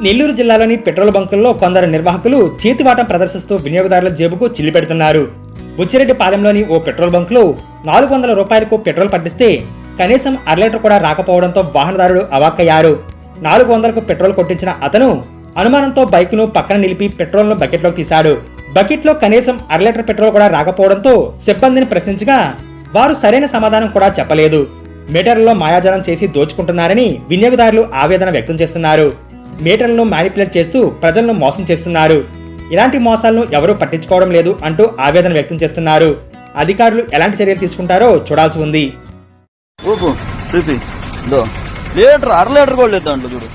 నెల్లూరు జిల్లాలోని పెట్రోల్ బంకుల్లో కొందరు నిర్వాహకులు చేతివాటం ప్రదర్శిస్తూ వినియోగదారుల జేబుకు చిల్లు పెడుతున్నారు. బుచ్చిరెడ్డిపాలెంలోని ఓ పెట్రోల్ బంకులో 400 రూపాయలకు పెట్రోల్ పట్టిస్తే కనీసం అర లీటర్ కూడా రాకపోవడంతో వాహనదారులు అవాక్కయ్యారు. 400కు పెట్రోల్ కొట్టించిన అతను అనుమానంతో బైక్ను పక్కన నిలిపి పెట్రోల్ను బకెట్లోకి తీశాడు. బకెట్లో కనీసం అర లీటర్ పెట్రోల్ కూడా రాకపోవడంతో సిబ్బందిని ప్రశ్నించగా వారు సరైన సమాధానం కూడా చెప్పలేదు. మీటర్లలో మాయాజాలం చేసి దోచుకుంటున్నారని వినియోగదారులు ఆవేదన వ్యక్తం చేస్తున్నారు. మీటర్లను మ్యానిపులేట్ చేస్తూ ప్రజలను మోసం చేస్తున్నారు. ఇలాంటి మోసాలను ఎవరూ పట్టించుకోవడం లేదు అంటూ ఆవేదన వ్యక్తం చేస్తున్నారు. అధికారులు ఎలాంటి చర్యలు తీసుకుంటారో చూడాల్సి ఉంది. అర లీటర్ కూడా లేదు దాంట్లో చూడు.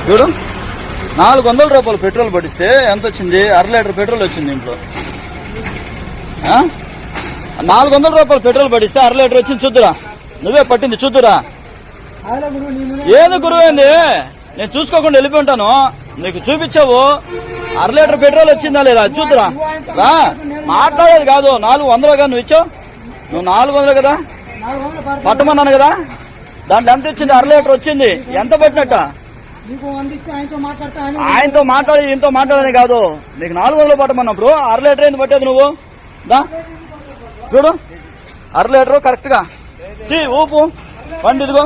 చూడు 400 రూపాయలు పెట్రోల్ పట్టిస్తే ఎంత వచ్చింది? అర లీటర్ పెట్రోల్ వచ్చింది ఇంట్లో. 400 రూపాయలు పెట్రోల్ పట్టిస్తే అర లీటర్ వచ్చింది. చూద్దురా, నువ్వే పట్టింది చూద్దురా. ఏది గురువైంది? నేను చూసుకోకుండా వెళ్ళిపోంటాను. నీకు చూపించావు అర లీటర్ పెట్రోల్ వచ్చిందా లేదా చూద్దురా. రా, మాట్లాడేది కాదు. 400 కదా నువ్వు ఇచ్చావు. నువ్వు 400 కదా పట్టమన్నాను కదా. దాంట్లో ఎంత వచ్చింది? అర లీటర్ వచ్చింది. ఎంత పట్టినట్ట? ఆయనతో మాట్లాడి ఈయనతో మాట్లాడని కాదు. నీకు 400 పట్టమన్నప్పుడు అర లీటర్ ఏంది పట్టేది నువ్వు? దా చూడు, అర లీటరు కరెక్ట్ గా ఊపు బండి. ఇదిగో